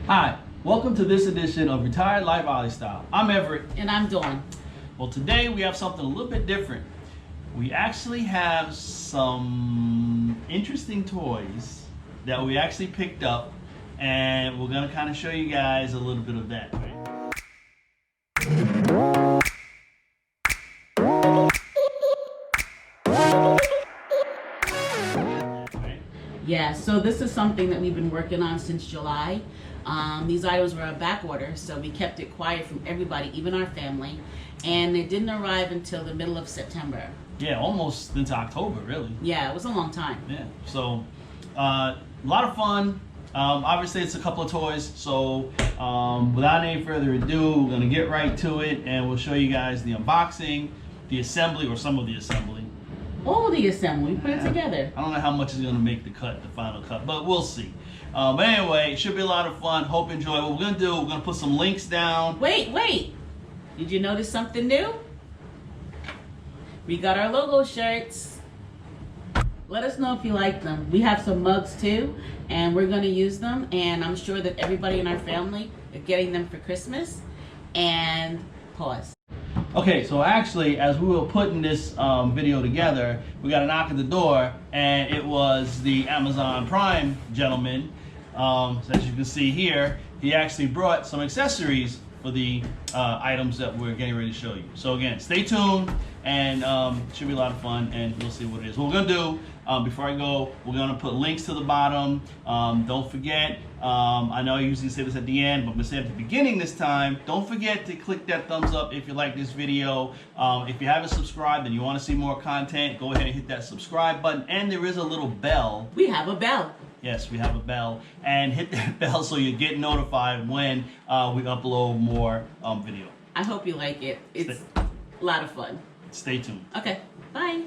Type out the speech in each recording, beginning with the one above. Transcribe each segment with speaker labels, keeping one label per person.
Speaker 1: Hi, welcome to this edition of Retired Life Ollie Style. I'm Everett.
Speaker 2: And I'm Dawn.
Speaker 1: Well, today we have something a little bit different. We actually have some interesting toys that we actually picked up, and we're going to kind of show you guys a little bit of that.
Speaker 2: Yeah, so this is something that we've been working on since July. These items were on back order, so we kept it quiet from everybody, even our family. And it didn't arrive until the middle of September.
Speaker 1: Yeah, almost into October, really.
Speaker 2: Yeah, it was a long time.
Speaker 1: Yeah, so a lot of fun. Obviously, it's a couple of toys, so without any further ado, we're going to get right to it, and we'll show you guys the unboxing, the assembly, or some of the assembly.
Speaker 2: All the assembly, we put it together.
Speaker 1: I don't know how much is going to make the final cut, but we'll see. But anyway, it should be a lot of fun. Hope you enjoy. What we're going to do, we're going to put some links down.
Speaker 2: Wait. Did you notice something new? We got our logo shirts. Let us know if you like them. We have some mugs too, and we're going to use them. And I'm sure that everybody in our family are getting them for Christmas. And pause.
Speaker 1: Okay, so actually, as we were putting this video together, we got a knock at the door, and it was the Amazon Prime gentleman. So as you can see here, he actually brought some accessories for the items that we're getting ready to show you. So again, stay tuned, and it should be a lot of fun, and we'll see what it is. What we're gonna do, before I go, we're gonna put links to the bottom. Don't forget, I know I usually say this at the end, but I'm gonna say it at the beginning this time. Don't forget to click that thumbs up if you like this video. If you haven't subscribed and you wanna see more content, go ahead and hit that subscribe button, and there is a little bell.
Speaker 2: We have a bell.
Speaker 1: Yes, we have a bell, and hit that bell so you get notified when we upload more video.
Speaker 2: I hope you like it. It's a lot of fun.
Speaker 1: Stay tuned.
Speaker 2: Okay, bye.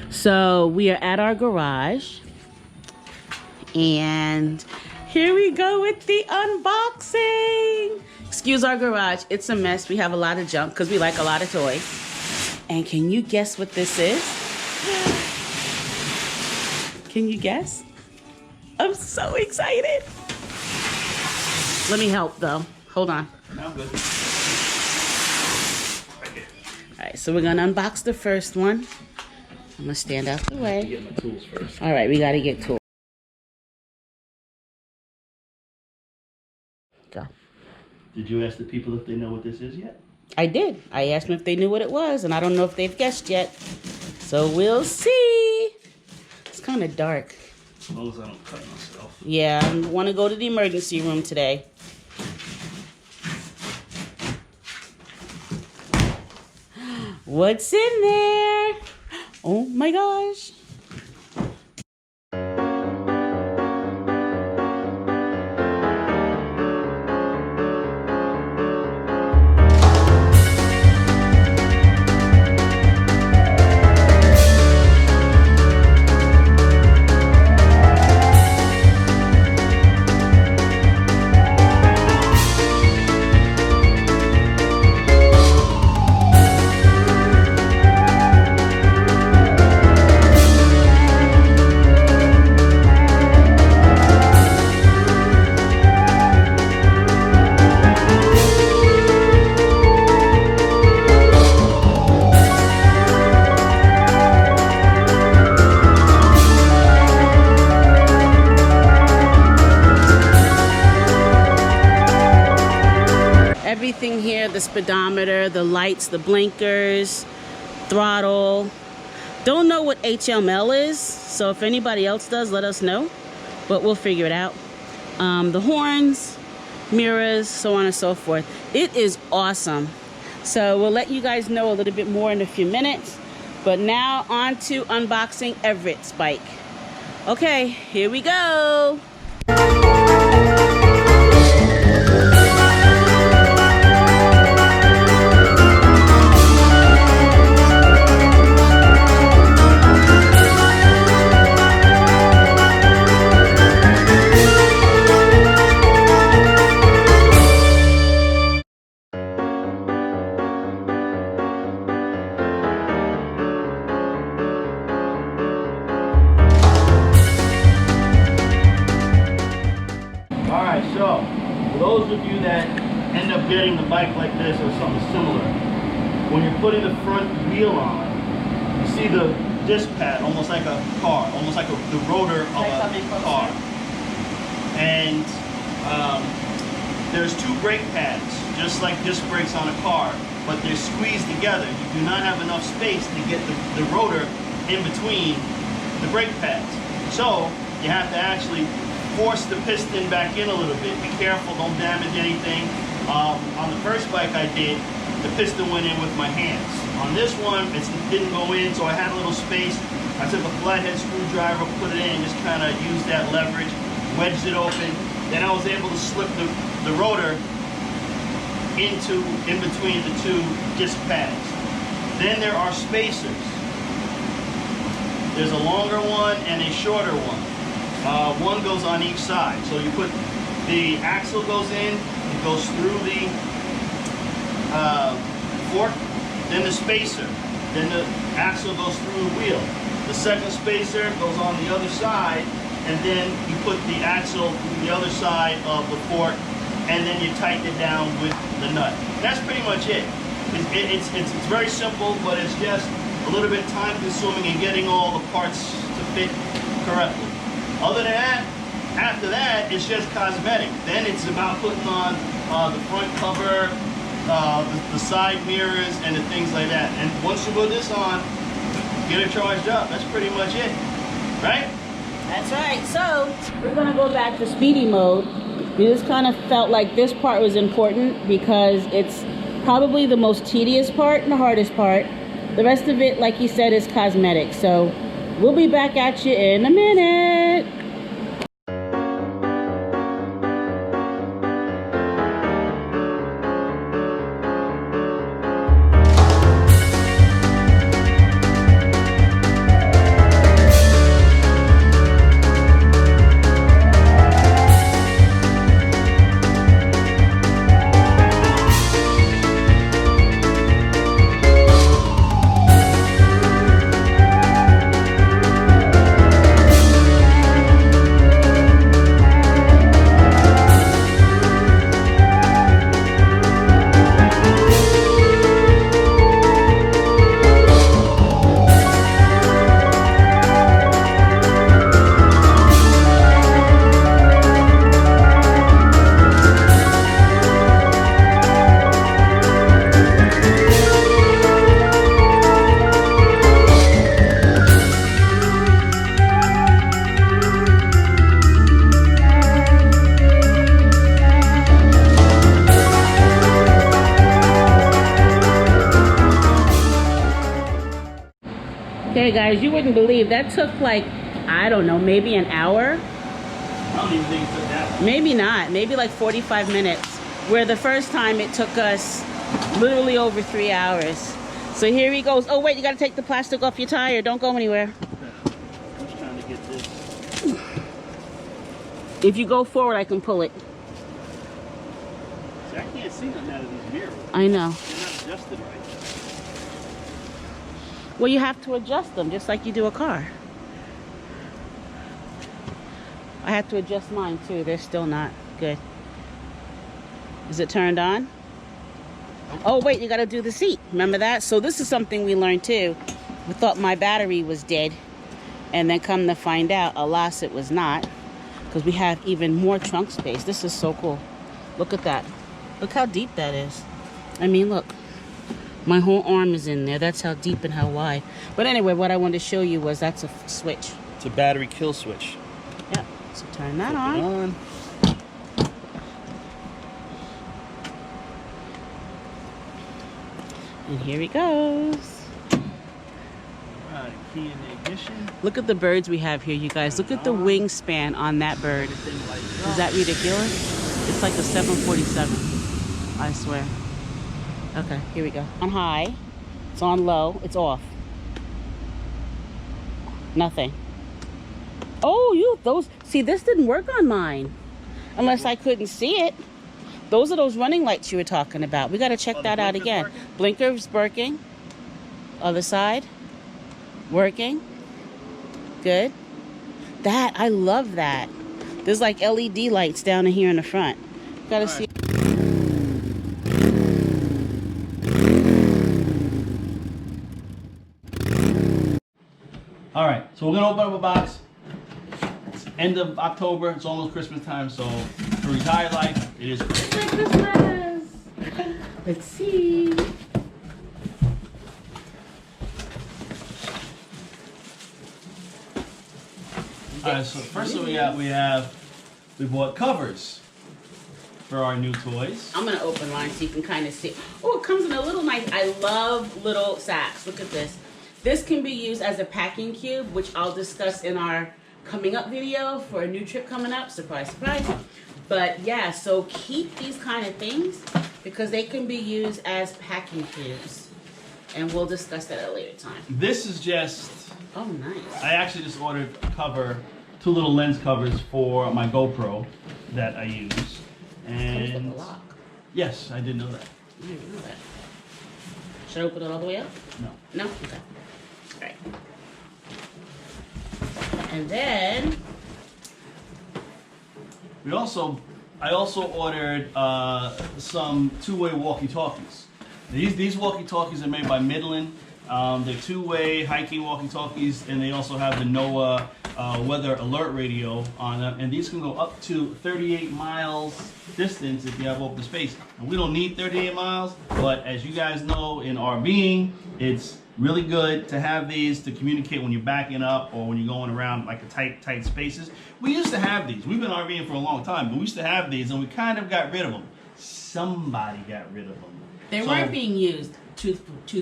Speaker 2: So we are at our garage, and here we go with the unboxing. Excuse our garage, it's a mess. We have a lot of junk because we like a lot of toys. And can you guess what this is? Can you guess? I'm so excited. Let me help though. Hold on.
Speaker 1: No, I'm good.
Speaker 2: All right, so we're gonna unbox the first one. I'm gonna stand out the way.
Speaker 1: Get my tools first.
Speaker 2: All right, we gotta get tools. Go.
Speaker 1: Did you ask the people if they know what this is yet?
Speaker 2: I did. I asked them if they knew what it was, and I don't know if they've guessed yet. So we'll see. It's kind of dark.
Speaker 1: As long as I don't cut myself.
Speaker 2: Yeah, I want to go to the emergency room today. What's in there? Oh my gosh. Everything here, the speedometer, the lights, the blinkers, throttle. Don't know what HML is, so if anybody else does, let us know, but we'll figure it out. The horns, mirrors, so on and so forth. It is awesome. So we'll let you guys know a little bit more in a few minutes, but now on to unboxing Everett's bike. Okay, here we go.
Speaker 1: those of you that end up getting the bike like this or something similar, when you're putting the front wheel on, you see the disc pad almost like a car, almost like the rotor of a car. And there's two brake pads, just like disc brakes on a car, but they're squeezed together. You do not have enough space to get the rotor in between the brake pads. So you have to actually force the piston back in a little bit. Be careful, don't damage anything. On the first bike I did, the piston went in with my hands. On this one, it didn't go in, so I had a little space. I took a flathead screwdriver, put it in, and just kind of used that leverage, wedged it open. Then I was able to slip the rotor in between the two disc pads. Then there are spacers. There's a longer one and a shorter one. One goes on each side. So you put the axle goes in, it goes through the fork, then the spacer, then the axle goes through the wheel. The second spacer goes on the other side, and then you put the axle through the other side of the fork, and then you tighten it down with the nut. That's pretty much it. It's very simple, but it's just a little bit time consuming in getting all the parts to fit correctly. Other than that, after that, it's just cosmetic. Then it's about putting on the front cover, the side mirrors, and the things like that. And once you put this on, get it charged up. That's pretty much it, right?
Speaker 2: That's right. So we're gonna go back to speedy mode. We just kind of felt like this part was important because it's probably the most tedious part and the hardest part. The rest of it, like he said, is cosmetic. So we'll be back at you in a minute. Okay guys, you wouldn't believe that took like, I don't know, maybe an hour?
Speaker 1: I don't even think it took that long.
Speaker 2: Maybe not, maybe like 45 minutes. Where the first time it took us literally over 3 hours. So here he goes. Oh wait, you gotta take the plastic off your tire. Don't go anywhere.
Speaker 1: I'm just trying to get this.
Speaker 2: If you go forward, I can pull it.
Speaker 1: See, I can't see nothing out of these mirrors.
Speaker 2: I know.
Speaker 1: They're not adjusted right.
Speaker 2: Well, you have to adjust them just like you do a car. I had to adjust mine too. They're still not good. Is it turned on? Oh wait, you gotta do the seat. Remember that? So this is something we learned too. We thought my battery was dead, and then come to find out, alas, it was not, because we have even more trunk space. This is so cool. Look at that. Look how deep that is. I mean, look. My whole arm is in there. That's how deep and how wide. But anyway, what I wanted to show you was that's a switch.
Speaker 1: It's a battery kill switch.
Speaker 2: Yeah. So turn that on. And here he goes.
Speaker 1: Alright, key in the ignition.
Speaker 2: Look at the birds we have here, you guys. Look at the wingspan on that bird. Is that ridiculous? It's like a 747. I swear. Okay, here we go. On high. It's on low. It's off. Nothing. Oh, those. See, this didn't work on mine. Unless I couldn't see it. Those are those running lights you were talking about. We got to check that out again. Blinkers working. Other side. Working. Good. That, I love that. There's like LED lights down here in the front. Gotta see.
Speaker 1: All right, so we're gonna open up a box. It's end of October. It's almost Christmas time, so for retired life, it is Christmas.
Speaker 2: Christmas. Let's see.
Speaker 1: All right, so first thing we bought covers for our new toys.
Speaker 2: I'm gonna open mine so you can kind of see. Oh, it comes in a little nice. I love little sacks. Look at this. This can be used as a packing cube, which I'll discuss in our coming up video for a new trip coming up. Surprise, surprise. But yeah, so keep these kind of things because they can be used as packing cubes. And we'll discuss that at a later time.
Speaker 1: This is just,
Speaker 2: Oh, nice.
Speaker 1: I actually just ordered a cover, 2 little lens covers for my GoPro that I use.
Speaker 2: Comes
Speaker 1: And
Speaker 2: with a lock.
Speaker 1: yes, I did know that.
Speaker 2: I didn't know that. Should I open it all the way up?
Speaker 1: No.
Speaker 2: No? Okay. All right. And then,
Speaker 1: I also ordered some 2-way walkie-talkies. These walkie-talkies are made by Midland. They're 2-way hiking walkie-talkies, and they also have the NOAA weather alert radio on them. And these can go up to 38 miles distance if you have open space. And we don't need 38 miles, but as you guys know in RVing, it's really good to have these to communicate when you're backing up or when you're going around like a tight spaces. We used to have these. We've been RVing for a long time, but we used to have these and we kind of got rid of them. Somebody got rid of them.
Speaker 2: they weren't being used, truth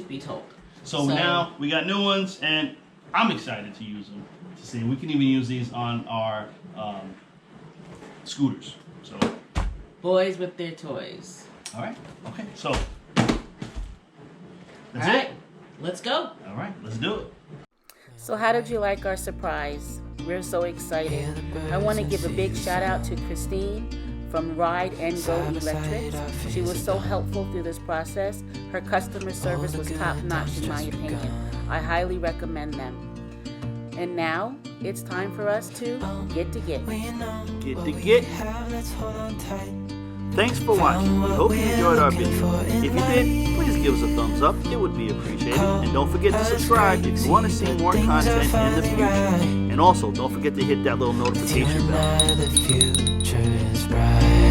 Speaker 2: be told.
Speaker 1: So now we got new ones and I'm excited to use them. To see, we can even use these on our scooters. So,
Speaker 2: Boys with their toys.
Speaker 1: all right, okay, so that's
Speaker 2: All right,
Speaker 1: it.
Speaker 2: let's go.
Speaker 1: All right, let's do it.
Speaker 2: So how did you like our surprise? We're so excited. I want to give a big shout out to Christine from Ride and Go Electrics. She was so helpful through this process. Her customer service was top notch in my opinion. I highly recommend them. And now it's time for us to get to get.
Speaker 1: Thanks for watching. We hope you enjoyed our video. If you did, please give us a thumbs up. It would be appreciated. And don't forget to subscribe if you want to see more content in the future. And also, don't forget to hit that little notification bell.
Speaker 3: The future is bright.